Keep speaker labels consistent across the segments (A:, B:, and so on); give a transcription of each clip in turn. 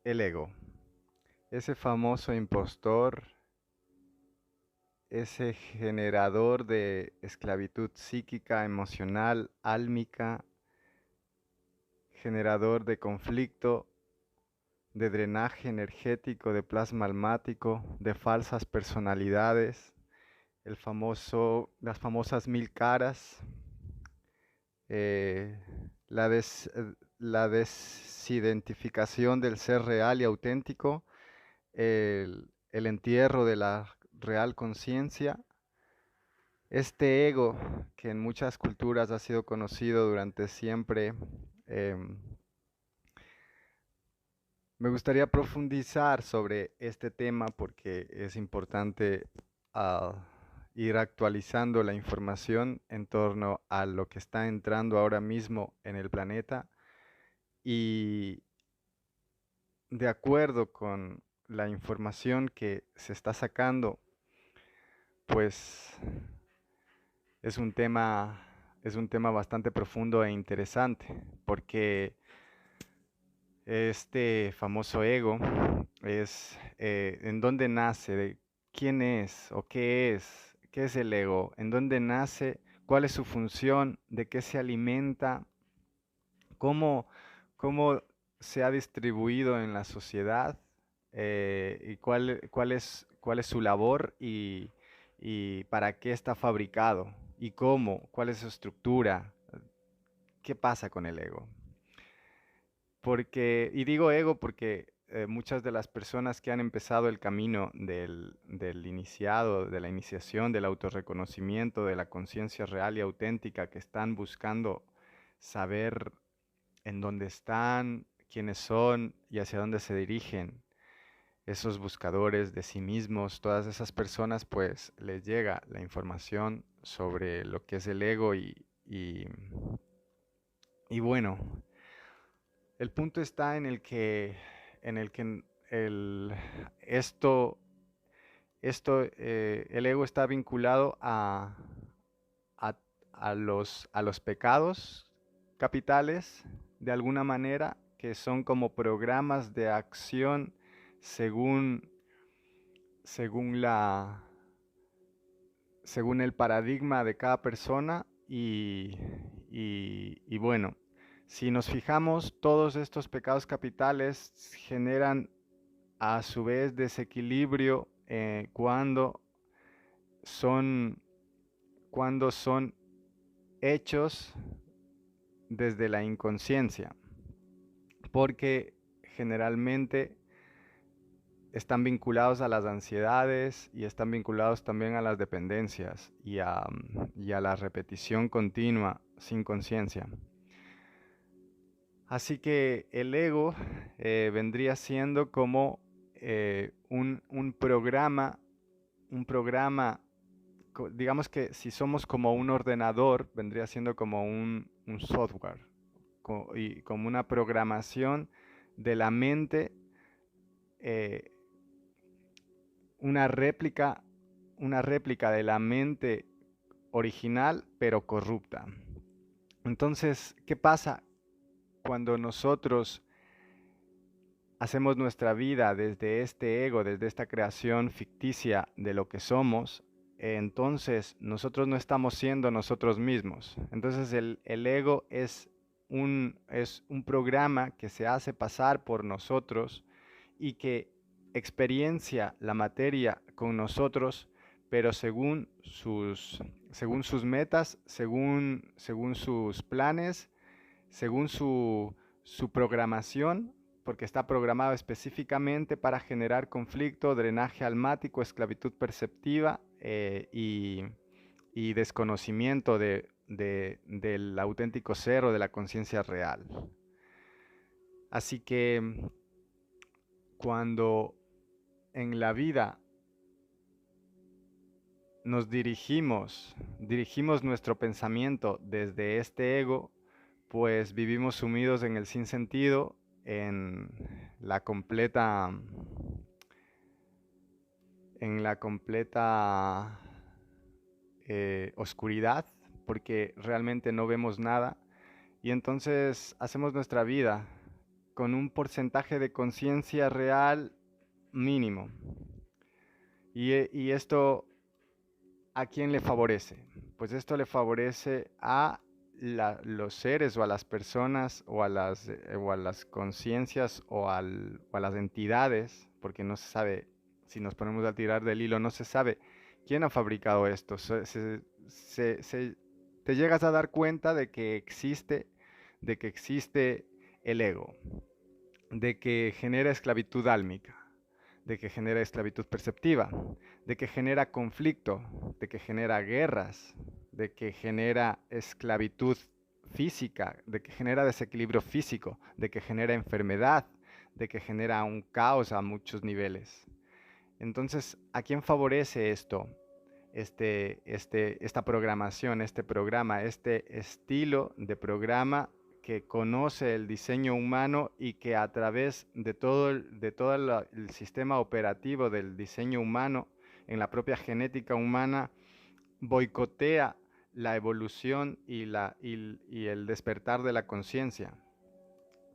A: El ego, ese famoso impostor, ese generador de esclavitud psíquica, emocional, álmica, generador de conflicto, de drenaje energético, de plasma almático, de falsas personalidades, las famosas mil caras, eh, la desidentificación del ser real y auténtico, el entierro de la real conciencia, este ego que en muchas culturas ha sido conocido durante siempre. em, Me gustaría profundizar sobre este tema porque es importante ir actualizando la información en torno a lo que está entrando ahora mismo en el planeta y de acuerdo con la información que se está sacando, pues es un tema bastante profundo e interesante porque este famoso ego es en dónde nace, de quién es o qué es el ego, en dónde nace, cuál es su función, de qué se alimenta, cómo, cómo se ha distribuido en la sociedad y cuál es su labor y para qué está fabricado y cómo, cuál es su estructura, qué pasa con el ego. Porque, y digo ego porque muchas de las personas que han empezado el camino del iniciado, de la iniciación, del autorreconocimiento, de la conciencia real y auténtica, que están buscando saber en dónde están, quiénes son y hacia dónde se dirigen, esos buscadores de sí mismos, todas esas personas, pues les llega la información sobre lo que es el ego y bueno. El punto está en el que el, esto, el ego está vinculado a, a los pecados capitales, de alguna manera, que son como programas de acción según, según la, según el paradigma de cada persona y bueno, si nos fijamos, todos estos pecados capitales generan a su vez desequilibrio son, cuando son hechos desde la inconsciencia, porque generalmente están vinculados a las ansiedades y están vinculados también a las dependencias y a la repetición continua sin conciencia. Así que el ego vendría siendo como un programa, digamos que si somos como un ordenador, vendría siendo como un software y como una programación de la mente, eh, una réplica, una réplica de la mente original, pero corrupta. Entonces, ¿qué pasa cuando nosotros hacemos nuestra vida desde este ego, desde esta creación ficticia de lo que somos? Entonces nosotros no estamos siendo nosotros mismos. Entonces el ego es un programa que se hace pasar por nosotros y que experiencia la materia con nosotros, pero según sus metas, según sus planes, según su programación, porque está programado específicamente para generar conflicto, drenaje almático, esclavitud perceptiva y desconocimiento del auténtico ser o de la conciencia real. Así que cuando en la vida dirigimos nuestro pensamiento desde este ego, pues vivimos sumidos en el sinsentido, en la completa, en la completa oscuridad, porque realmente no vemos nada y entonces hacemos nuestra vida con un porcentaje de conciencia real mínimo. Y esto, ¿a quién le favorece? Pues esto le favorece a los seres o a las personas o a las conciencias o a las entidades, porque no se sabe, si nos ponemos a tirar del hilo, no se sabe quién ha fabricado esto. Te llegas a dar cuenta de que existe el ego, de que genera esclavitud álmica, de que genera esclavitud perceptiva, de que genera conflicto, de que genera guerras, de que genera esclavitud física, de que genera desequilibrio físico, de que genera enfermedad, de que genera un caos a muchos niveles. Entonces, ¿a quién favorece esto? Esta programación, este programa, este estilo de programa que conoce el diseño humano y que a través de todo el sistema operativo del diseño humano, en la propia genética humana, boicotea la evolución y el despertar de la conciencia.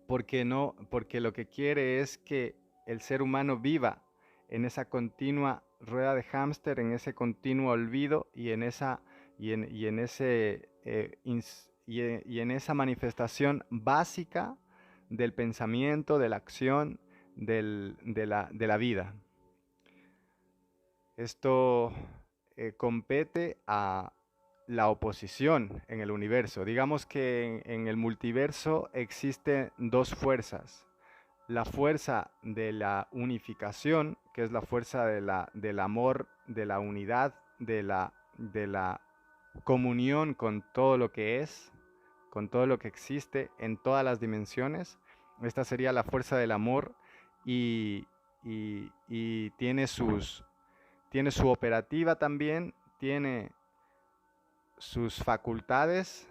A: Porque lo que quiere es que el ser humano viva en esa continua rueda de hámster, en ese continuo olvido y en esa manifestación básica del pensamiento, de la acción, de la vida. Esto compete a la oposición en el universo. Digamos que en el multiverso existen dos fuerzas. La fuerza de la unificación, que es la fuerza del amor, de la unidad, de la comunión con todo lo que es, con todo lo que existe en todas las dimensiones. Esta sería la fuerza del amor y tiene su operativa también, tiene sus facultades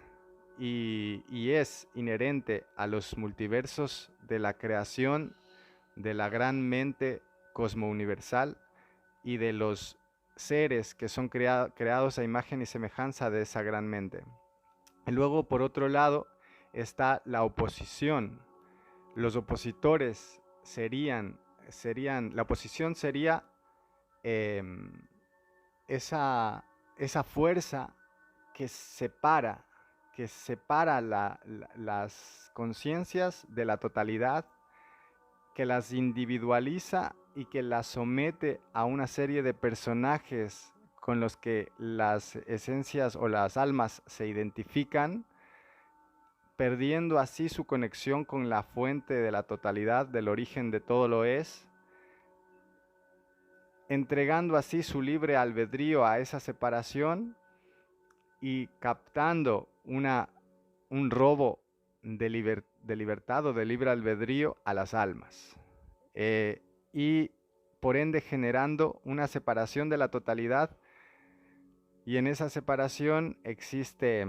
A: y es inherente a los multiversos de la creación de la gran mente cosmouniversal y de los seres que son creados a imagen y semejanza de esa gran mente. Y luego, por otro lado, está la oposición. Los opositores la oposición sería esa fuerza que separa las conciencias de la totalidad, que las individualiza y que las somete a una serie de personajes con los que las esencias o las almas se identifican, perdiendo así su conexión con la fuente de la totalidad, del origen de todo lo es, entregando así su libre albedrío a esa separación y captando un robo de libertad o de libre albedrío a las almas. Y por ende generando una separación de la totalidad, y en esa separación existe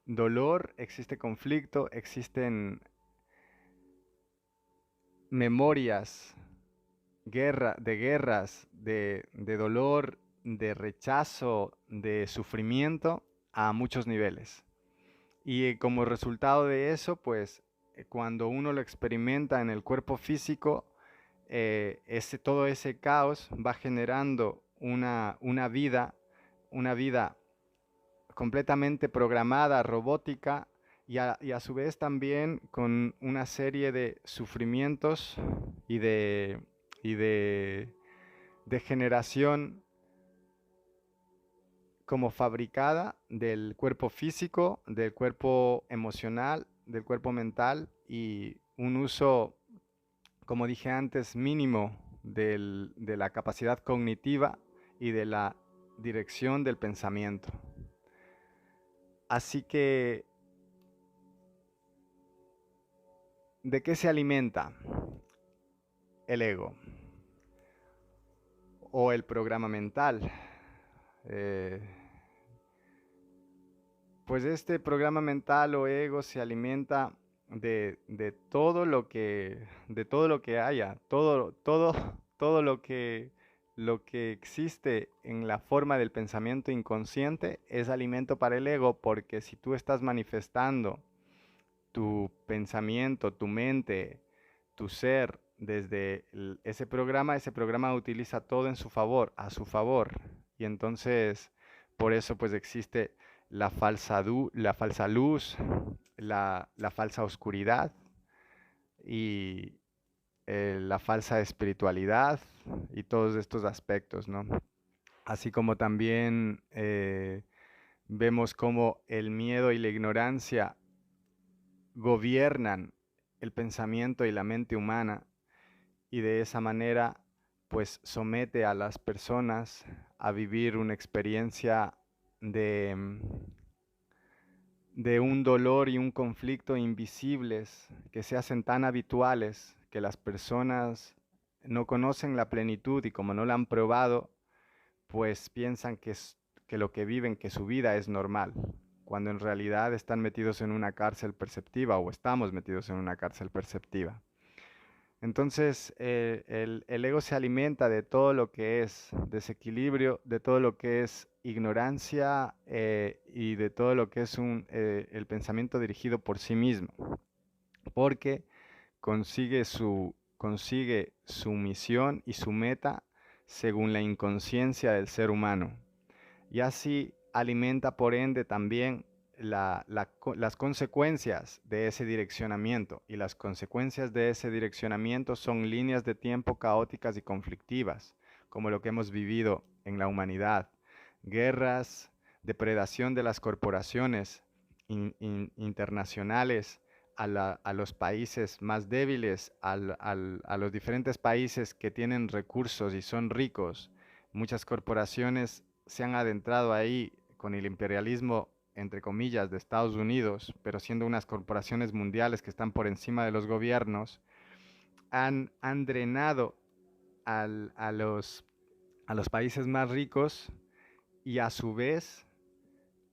A: dolor, existe conflicto, existen memorias de guerras, de dolor, de rechazo, de sufrimiento a muchos niveles. Y como resultado de eso, pues cuando uno lo experimenta en el cuerpo físico, todo ese caos va generando una vida completamente programada, robótica, y a su vez también con una serie de sufrimientos y de generación como fabricada del cuerpo físico, del cuerpo emocional, del cuerpo mental, y un uso, como dije antes, mínimo de la capacidad cognitiva y de la dirección del pensamiento. Así que, ¿de qué se alimenta el ego o el programa mental? Pues este programa mental o ego se alimenta de todo lo que haya, todo lo que existe en la forma del pensamiento inconsciente es alimento para el ego, porque si tú estás manifestando tu pensamiento, tu mente, tu ser, desde ese programa utiliza todo en su favor, a su favor. Y entonces, por eso pues existe la falsa luz, la falsa oscuridad y la falsa espiritualidad y todos estos aspectos, ¿no? Así como también vemos cómo el miedo y la ignorancia gobiernan el pensamiento y la mente humana y de esa manera pues somete a las personas a vivir una experiencia de, de un dolor y un conflicto invisibles que se hacen tan habituales que las personas no conocen la plenitud y como no la han probado, pues piensan que lo que viven, que su vida es normal, cuando en realidad están metidos en una cárcel perceptiva o estamos metidos en una cárcel perceptiva. Entonces, el ego se alimenta de todo lo que es desequilibrio, de todo lo que es ignorancia y de todo lo que es el pensamiento dirigido por sí mismo, porque consigue su misión y su meta según la inconsciencia del ser humano. Y así alimenta por ende también las consecuencias de ese direccionamiento. Y las consecuencias de ese direccionamiento son líneas de tiempo caóticas y conflictivas, como lo que hemos vivido en la humanidad. Guerras, depredación de las corporaciones internacionales a los países más débiles, a los diferentes países que tienen recursos y son ricos. Muchas corporaciones se han adentrado ahí con el imperialismo, entre comillas, de Estados Unidos, pero siendo unas corporaciones mundiales que están por encima de los gobiernos, han drenado a los países más ricos y a su vez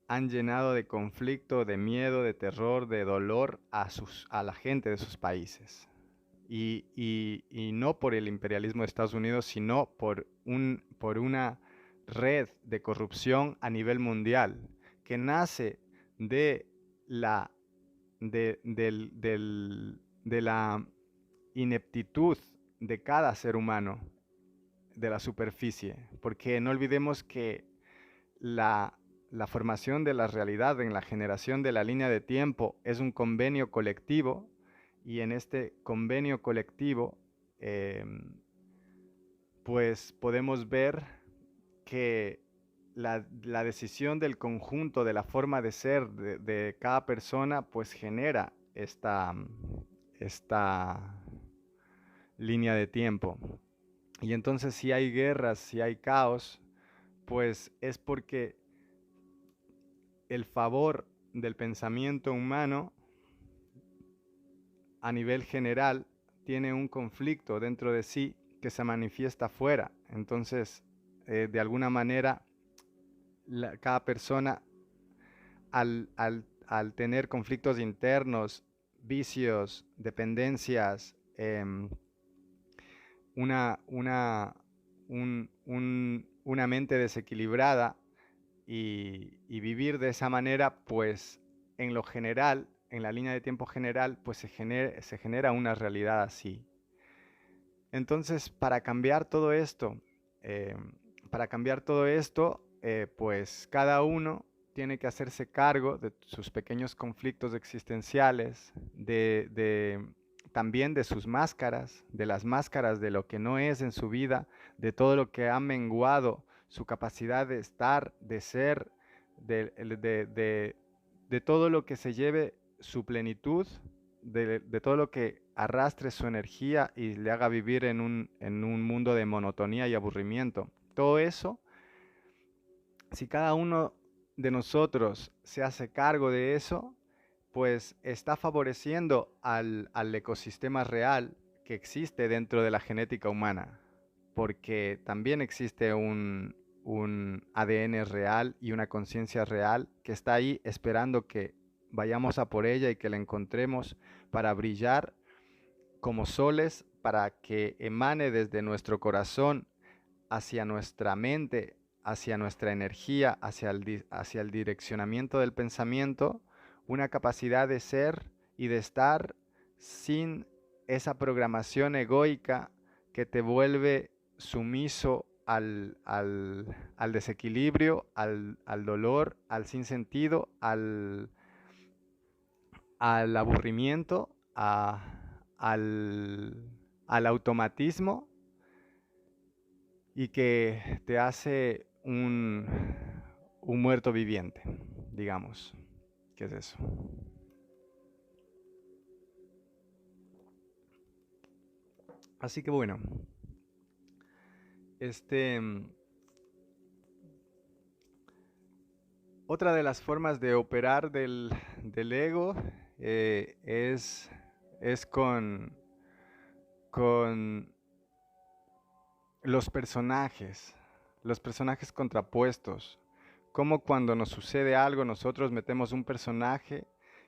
A: han llenado de conflicto, de miedo, de terror, de dolor a la gente de sus países. Y no por el imperialismo de Estados Unidos, sino por una red de corrupción a nivel mundial que nace de la, de la ineptitud de cada ser humano de la superficie. Porque no olvidemos que la formación de la realidad en la generación de la línea de tiempo es un convenio colectivo y en este convenio colectivo pues podemos ver que la decisión del conjunto, de la forma de ser de cada persona, pues genera esta línea de tiempo. Y entonces si hay guerras, si hay caos, pues es porque el favor del pensamiento humano a nivel general tiene un conflicto dentro de sí que se manifiesta afuera. Entonces, de alguna manera, cada persona al tener conflictos internos, vicios, dependencias, una, una, una mente desequilibrada y vivir de esa manera, pues en lo general, en la línea de tiempo general, pues se genera una realidad así. Entonces, eh, para cambiar todo esto, pues cada uno tiene que hacerse cargo de sus pequeños conflictos existenciales, también de sus máscaras, de las máscaras de lo que no es en su vida, de todo lo que ha menguado su capacidad de estar, de ser, de todo lo que se lleve su plenitud, de todo lo que arrastre su energía y le haga vivir en un mundo de monotonía y aburrimiento. Todo eso, si cada uno de nosotros se hace cargo de eso, pues está favoreciendo al ecosistema real que existe dentro de la genética humana, porque también existe un ADN real y una conciencia real que está ahí esperando que vayamos a por ella y que la encontremos para brillar como soles, para que emane desde nuestro corazón hacia nuestra mente, hacia nuestra energía, hacia el direccionamiento del pensamiento, una capacidad de ser y de estar sin esa programación egoica que te vuelve sumiso al desequilibrio, al dolor, al sinsentido, al aburrimiento, al automatismo, y que te hace un muerto viviente, digamos. ¿Qué es eso? Así que bueno, este, otra de las formas de operar del ego es con los personajes contrapuestos. Como cuando nos sucede algo, nosotros metemos un personaje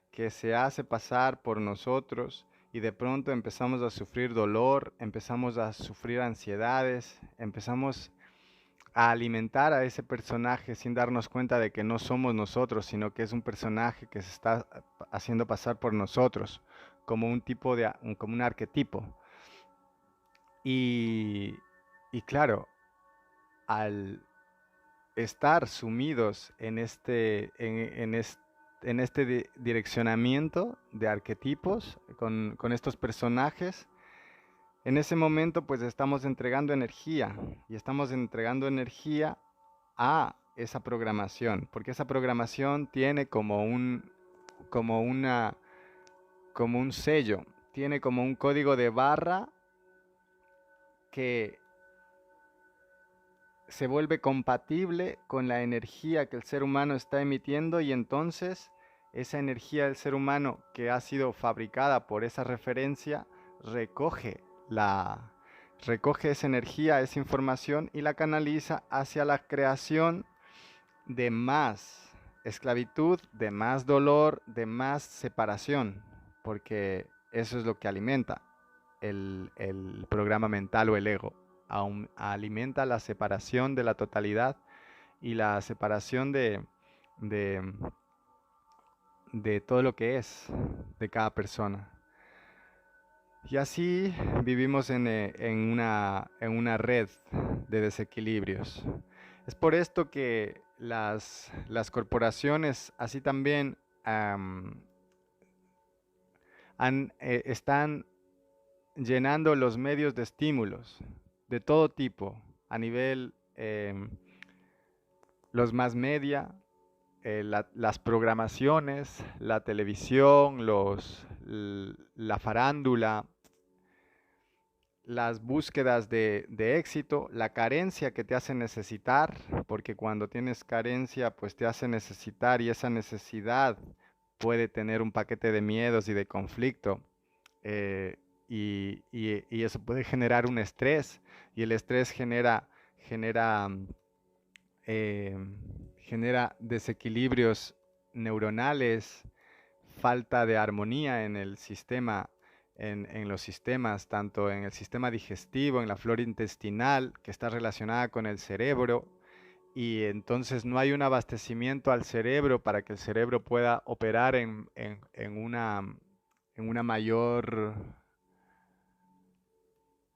A: que se hace pasar por nosotros y de pronto empezamos a sufrir dolor, empezamos a sufrir ansiedades, empezamos a alimentar a ese personaje sin darnos cuenta de que no somos nosotros, sino que es un personaje que se está haciendo pasar por nosotros, como un tipo de, como un arquetipo. Y, y claro, al estar sumidos en este direccionamiento de arquetipos con estos personajes, en ese momento pues estamos entregando energía y estamos entregando energía a esa programación, porque esa programación tiene como una, como un sello, tiene como un código de barra que se vuelve compatible con la energía que el ser humano está emitiendo, y entonces esa energía del ser humano que ha sido fabricada por esa referencia recoge recoge esa energía, esa información, y la canaliza hacia la creación de más esclavitud, de más dolor, de más separación, porque eso es lo que alimenta el programa mental o el ego. Alimenta la separación de la totalidad y la separación de, de todo lo que es de cada persona. Y así vivimos en una red de desequilibrios. Es por esto que las corporaciones así también están llenando los medios de estímulos de todo tipo, a nivel los más media, las programaciones, la televisión, la farándula, las búsquedas de éxito, la carencia que te hace necesitar, porque cuando tienes carencia, pues te hace necesitar, y esa necesidad puede tener un paquete de miedos y de conflicto, eh, y eso puede generar un estrés, y el estrés genera, eh, genera desequilibrios neuronales, falta de armonía en el sistema, en los sistemas, tanto en el sistema digestivo, en la flora intestinal, que está relacionada con el cerebro, y entonces no hay un abastecimiento al cerebro para que el cerebro pueda operar en una mayor,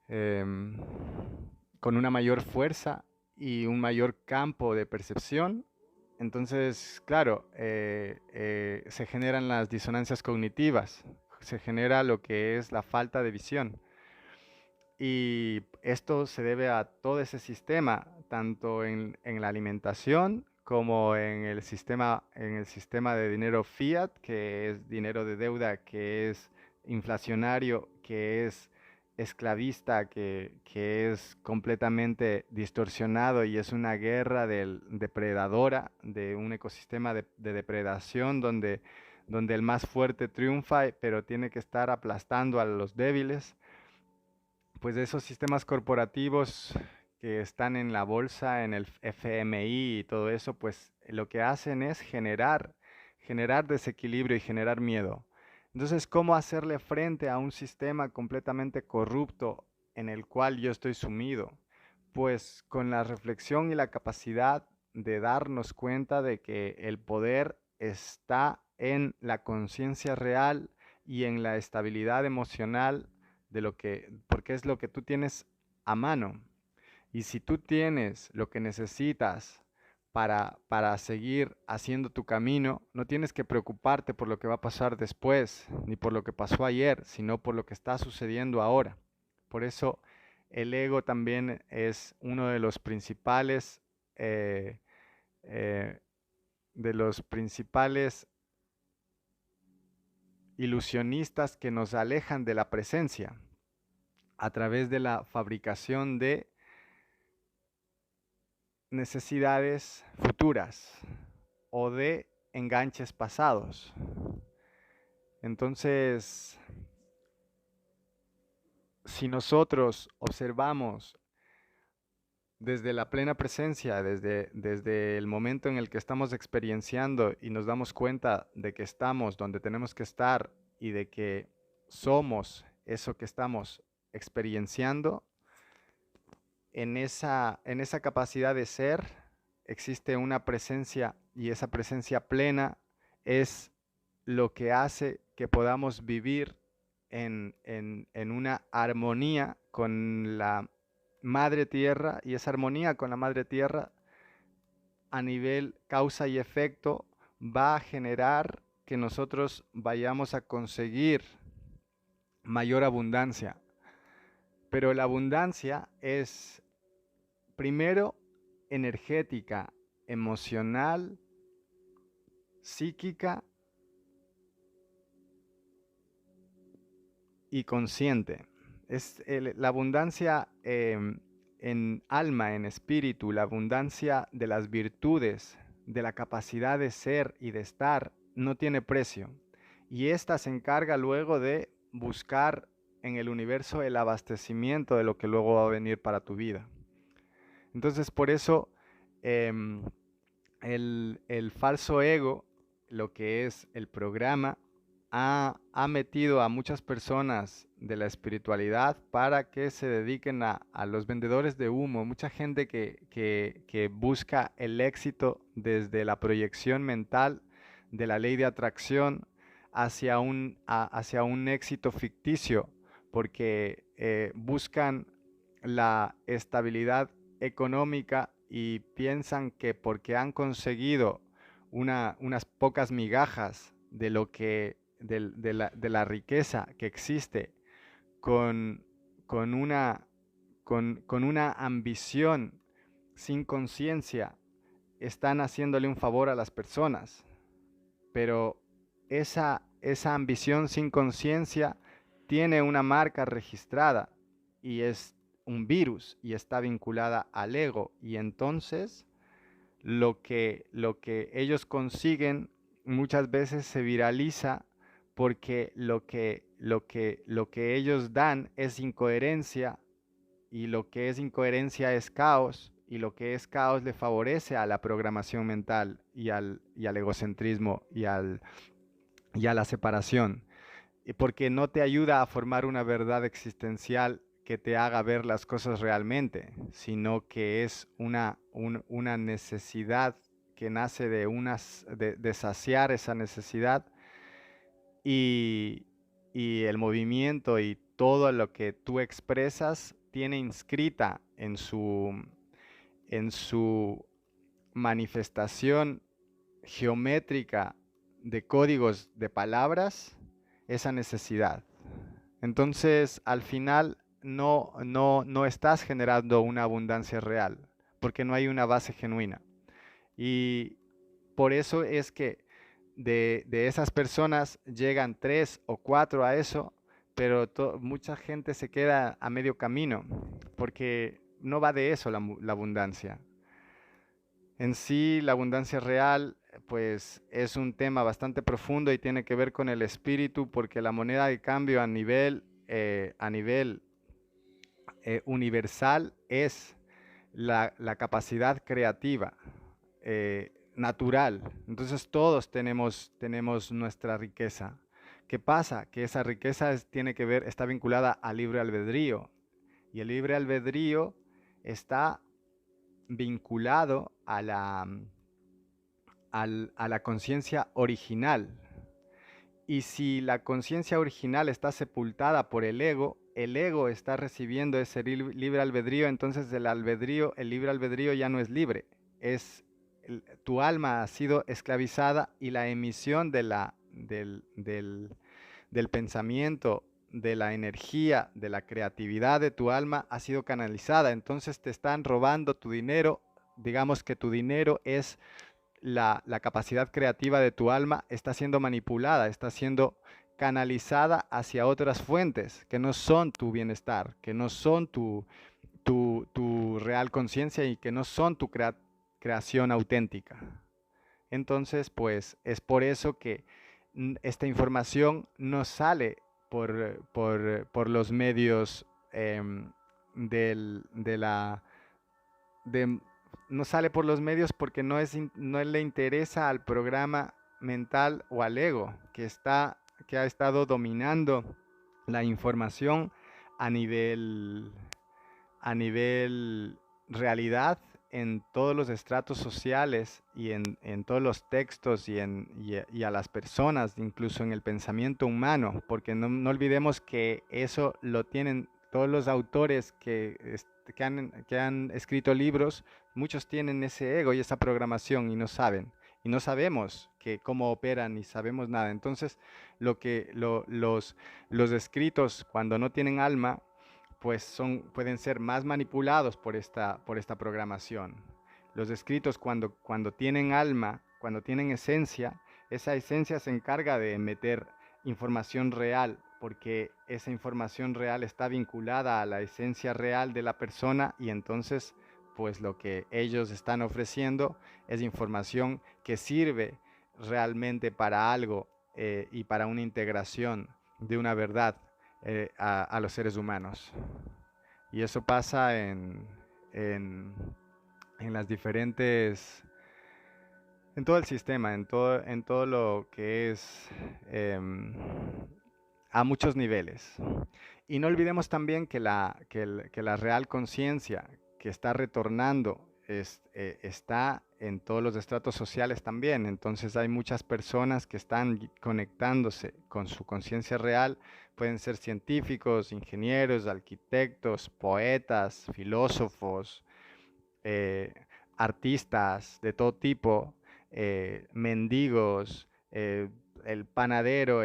A: em, con una mayor fuerza y un mayor campo de percepción. Entonces, claro, se generan las disonancias cognitivas, se genera lo que es la falta de visión. Y esto se debe a todo ese sistema, tanto en la alimentación como en el sistema de dinero fiat, que es dinero de deuda, que es inflacionario, que es esclavista, que es completamente distorsionado y es una guerra depredadora, de un ecosistema de depredación donde el más fuerte triunfa, pero tiene que estar aplastando a los débiles. Pues de esos sistemas corporativos que están en la bolsa, en el FMI y todo eso, pues lo que hacen es generar desequilibrio y generar miedo. Entonces, ¿cómo hacerle frente a un sistema completamente corrupto en el cual yo estoy sumido? Pues con la reflexión y la capacidad de darnos cuenta de que el poder está en la conciencia real, y en la estabilidad emocional de porque es lo que tú tienes a mano. Y si tú tienes lo que necesitas para seguir haciendo tu camino, no tienes que preocuparte por lo que va a pasar después, ni por lo que pasó ayer, sino por lo que está sucediendo ahora. Por eso el ego también es uno eh, eh, de los principales ilusionistas que nos alejan de la presencia a través de la fabricación de necesidades futuras o de enganches pasados. Entonces, si nosotros observamos desde la plena presencia, desde el momento en el que estamos experienciando y nos damos cuenta de que estamos donde tenemos que estar y de que somos eso que estamos experienciando, en esa capacidad de ser existe una presencia y esa presencia plena es lo que hace que podamos vivir en una armonía con la Madre Tierra y esa armonía con la Madre Tierra a nivel causa y efecto va a generar que nosotros vayamos a conseguir mayor abundancia. Pero la abundancia es primero energética, emocional, psíquica y consciente. Es la abundancia en alma, en espíritu, la abundancia de las virtudes, de la capacidad de ser y de estar, no tiene precio. Y esta se encarga luego de buscar en el universo el abastecimiento de lo que luego va a venir para tu vida. Entonces, por eso em, el falso ego, lo que es el programa, ha metido a muchas personas de la espiritualidad para que se dediquen a los vendedores de humo. Mucha gente que busca el éxito desde la proyección mental de la ley de atracción hacia un éxito ficticio, porque buscan la estabilidad económica y piensan que porque han conseguido unas pocas migajas de lo que de la riqueza que existe con, con una, con una ambición sin conciencia, están haciéndole un favor a las personas. Pero esa ambición sin conciencia tiene una marca registrada y es un virus y está vinculada al ego. Y entonces lo que ellos consiguen muchas veces se viraliza porque lo que ellos dan es incoherencia y lo que es incoherencia es caos y lo que es caos le favorece a la programación mental y al egocentrismo y a la separación, y porque no te ayuda a formar una verdad existencial que te haga ver las cosas realmente, sino que es una necesidad que nace de saciar esa necesidad y, y el movimiento y todo lo que tú expresas tiene inscrita en su manifestación geométrica de códigos de palabras esa necesidad. Entonces, al final, no estás generando una abundancia real, porque no hay una base genuina. Y por eso es que de esas personas llegan tres o cuatro a eso, pero mucha gente se queda a medio camino, porque no va de eso la abundancia. En sí, la abundancia real, pues es un tema bastante profundo y tiene que ver con el espíritu, porque la moneda de cambio a nivel universal es la capacidad creativa, natural. Entonces todos tenemos nuestra riqueza. ¿Qué pasa? Que esa riqueza tiene que ver, está vinculada al libre albedrío. Y el libre albedrío está vinculado a la conciencia original. Y si la conciencia original está sepultada por el ego está recibiendo ese libre albedrío, entonces el libre albedrío ya no es libre. Tu alma ha sido esclavizada y la emisión del pensamiento, de la energía, de la creatividad de tu alma ha sido canalizada. Entonces te están robando tu dinero. Digamos que tu dinero es la capacidad creativa de tu alma, está siendo manipulada, está siendo canalizada hacia otras fuentes que no son tu bienestar, que no son tu real conciencia y que no son tu creación auténtica. Entonces, pues es por eso que esta información no sale por los medios de la de, no sale por los medios porque no le interesa al programa mental o al ego que ha estado dominando la información a nivel, a nivel realidad en todos los estratos sociales y en todos los textos y a las personas, incluso en el pensamiento humano, porque no olvidemos que eso lo tienen todos los autores que han escrito libros, muchos tienen ese ego y esa programación y no saben. Y no sabemos cómo operan ni sabemos nada. Entonces, los escritos, cuando no tienen alma, pues pueden ser más manipulados por esta programación. Los escritos cuando tienen alma, cuando tienen esencia, esa esencia se encarga de meter información real, porque esa información real está vinculada a la esencia real de la persona y entonces pues lo que ellos están ofreciendo es información que sirve realmente para algo y para una integración de una verdad a los seres humanos. Y eso pasa en, en las diferentes, en todo el sistema, en todo lo que es a muchos niveles. Y no olvidemos también que la real conciencia que está retornando está en todos los estratos sociales también. Entonces hay muchas personas que están conectándose con su conciencia real. Pueden ser científicos, ingenieros, arquitectos, poetas, filósofos, eh, artistas de todo tipo, mendigos, el panadero,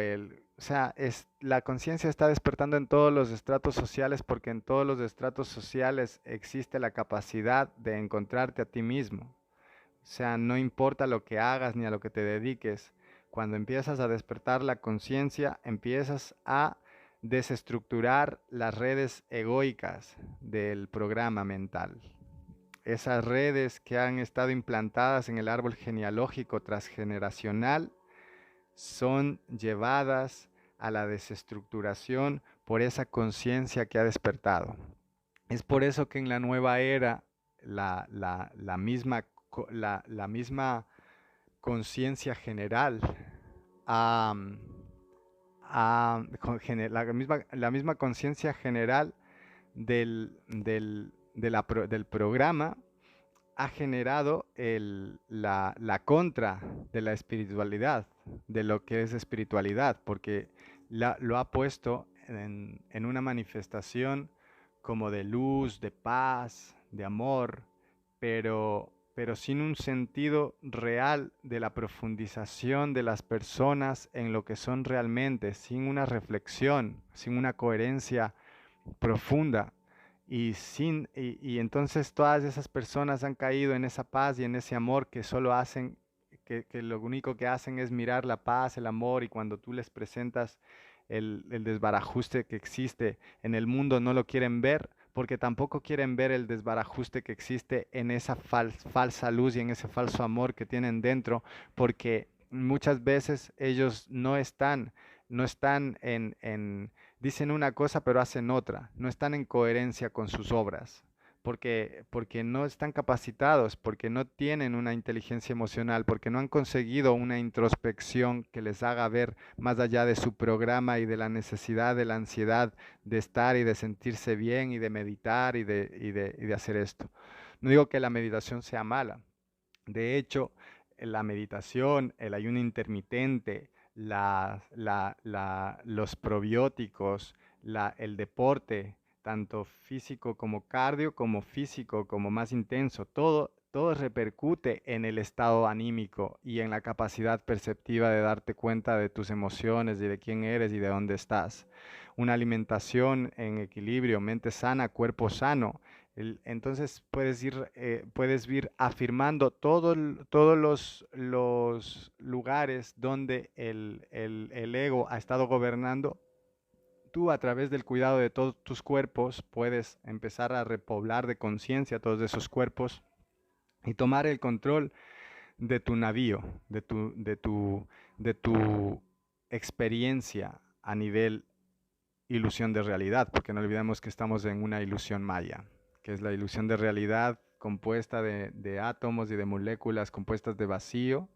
A: o sea, la conciencia está despertando en todos los estratos sociales porque en todos los estratos sociales existe la capacidad de encontrarte a ti mismo. O sea, no importa lo que hagas ni a lo que te dediques, cuando empiezas a despertar la conciencia, empiezas a desestructurar las redes egoicas del programa mental. Esas redes que han estado implantadas en el árbol genealógico transgeneracional son llevadas a la desestructuración por esa conciencia que ha despertado. Es por eso que en la nueva era la misma conciencia general ha, la misma conciencia general del programa ha generado la contra de la espiritualidad, de lo que es espiritualidad, porque lo ha puesto en una manifestación como de luz, de paz, de amor, pero sin un sentido real de la profundización de las personas en lo que son realmente, sin una reflexión, sin una coherencia profunda. Y entonces todas esas personas han caído en esa paz y en ese amor que solo hacen, que lo único que hacen es mirar la paz, el amor, y cuando tú les presentas el desbarajuste que existe en el mundo, no lo quieren ver, porque tampoco quieren ver el desbarajuste que existe en esa falsa luz y en ese falso amor que tienen dentro, porque muchas veces ellos no están dicen una cosa pero hacen otra, no están en coherencia con sus obras, porque no están capacitados, porque no tienen una inteligencia emocional, porque no han conseguido una introspección que les haga ver más allá de su programa y de la necesidad, de la ansiedad de estar y de sentirse bien y de meditar y de hacer esto. No digo que la meditación sea mala. De hecho, la meditación, el ayuno intermitente, los probióticos, el deporte, tanto físico como cardio, como físico, como más intenso, todo repercute en el estado anímico y en la capacidad perceptiva de darte cuenta de tus emociones y de quién eres y de dónde estás. Una alimentación en equilibrio, mente sana, cuerpo sano. Entonces puedes ir afirmando todos los lugares donde el ego ha estado gobernando. Tú, a través del cuidado de todos tus cuerpos, puedes empezar a repoblar de conciencia todos esos cuerpos y tomar el control de tu navío, de tu experiencia a nivel ilusión de realidad, porque no olvidemos que estamos en una ilusión maya, que es la ilusión de realidad compuesta de átomos y de moléculas compuestas de vacío.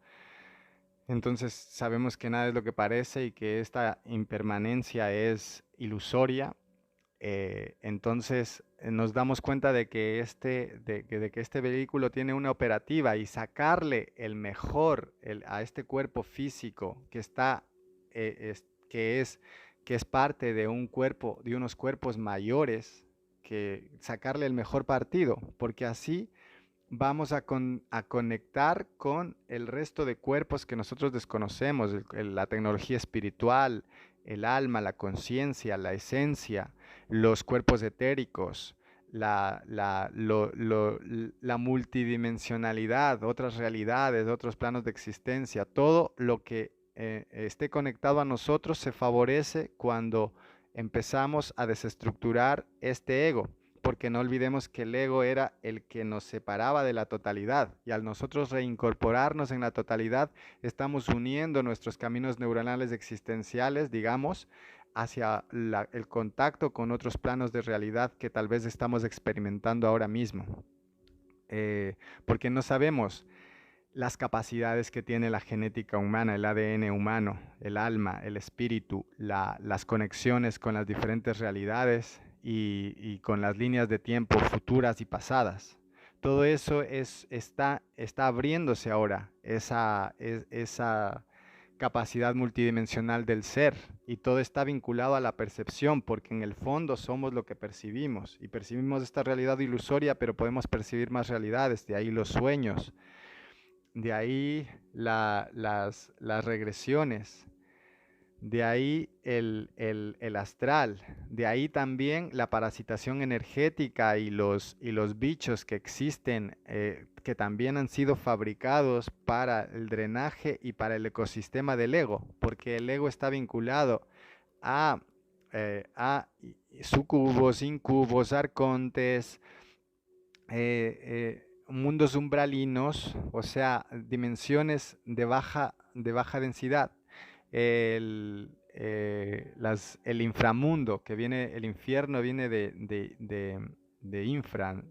A: Entonces sabemos que nada es lo que parece y que esta impermanencia es ilusoria. Entonces nos damos cuenta de que este vehículo tiene una operativa, y sacarle el mejor a este cuerpo físico que está, que es parte de un cuerpo, de unos cuerpos mayores, que sacarle el mejor partido, porque así vamos a conectar con el resto de cuerpos que nosotros desconocemos, la tecnología espiritual, el alma, la conciencia, la esencia, los cuerpos etéricos, la multidimensionalidad, otras realidades, otros planos de existencia. Todo lo que esté conectado a nosotros se favorece cuando empezamos a desestructurar este ego, porque no olvidemos que el ego era el que nos separaba de la totalidad, y al nosotros reincorporarnos en la totalidad, estamos uniendo nuestros caminos neuronales existenciales, digamos, hacia el contacto con otros planos de realidad que tal vez estamos experimentando ahora mismo. Porque no sabemos las capacidades que tiene la genética humana, el ADN humano, el alma, el espíritu, las conexiones con las diferentes realidades y con las líneas de tiempo futuras y pasadas. Todo eso está abriéndose ahora, esa capacidad multidimensional del ser, y todo está vinculado a la percepción, porque en el fondo somos lo que percibimos, y percibimos esta realidad ilusoria, pero podemos percibir más realidades, de ahí los sueños, de ahí las regresiones, de ahí el astral, de ahí también la parasitación energética y los bichos que existen, que también han sido fabricados para el drenaje y para el ecosistema del ego, porque el ego está vinculado a sucubos, incubos, arcontes, mundos umbralinos, o sea, dimensiones de baja densidad. El inframundo, que viene, el infierno viene de infra,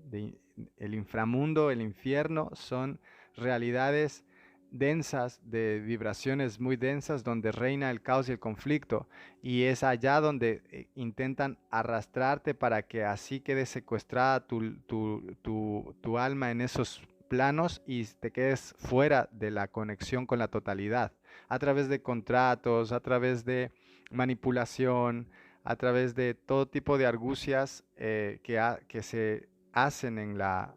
A: el inframundo, el infierno, son realidades densas, de vibraciones muy densas, donde reina el caos y el conflicto, y es allá donde intentan arrastrarte para que así quede secuestrada tu alma en esos planos y te quedes fuera de la conexión con la totalidad, a través de contratos, a través de manipulación, a través de todo tipo de argucias que se hacen en la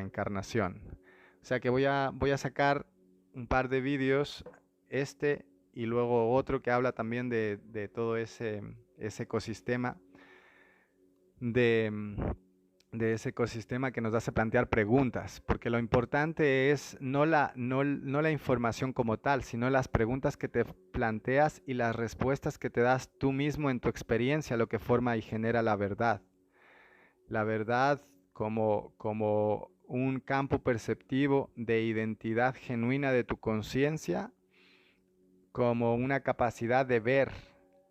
A: encarnación. O sea que voy a sacar un par de vídeos, y luego otro que habla también de todo ese ecosistema, de, de ese ecosistema, que nos hace plantear preguntas, porque lo importante es no la información como tal, sino las preguntas que te planteas y las respuestas que te das tú mismo en tu experiencia, lo que forma y genera la verdad. La verdad como un campo perceptivo de identidad genuina de tu conciencia, como una capacidad de ver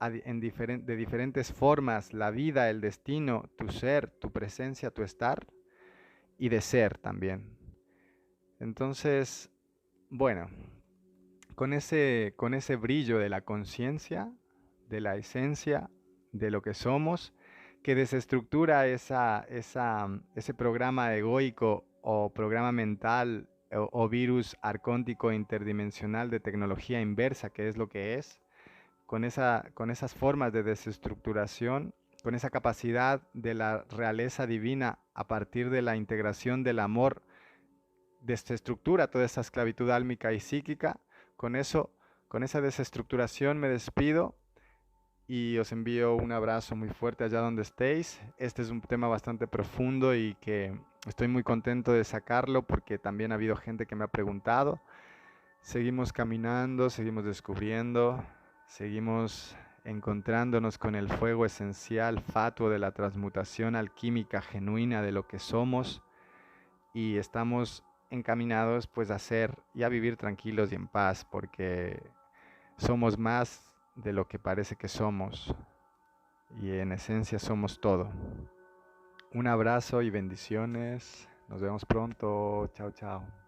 A: de diferentes formas la vida, el destino, tu ser, tu presencia, tu estar, y de ser también. Entonces, bueno, con ese brillo de la conciencia, de la esencia, de lo que somos, que desestructura ese programa egoico o programa mental o virus arcóntico interdimensional de tecnología inversa, que es lo que es, con esas formas de desestructuración, con esa capacidad de la realeza divina a partir de la integración del amor, desestructura toda esa esclavitud álmica y psíquica. Con eso, con esa desestructuración me despido y os envío un abrazo muy fuerte allá donde estéis. Este es un tema bastante profundo y que estoy muy contento de sacarlo porque también ha habido gente que me ha preguntado. Seguimos caminando, seguimos descubriendo, seguimos encontrándonos con el fuego esencial, fatuo de la transmutación alquímica genuina de lo que somos, y estamos encaminados pues a ser y a vivir tranquilos y en paz porque somos más de lo que parece que somos y en esencia somos todo. Un abrazo y bendiciones. Nos vemos pronto. Chao, chao.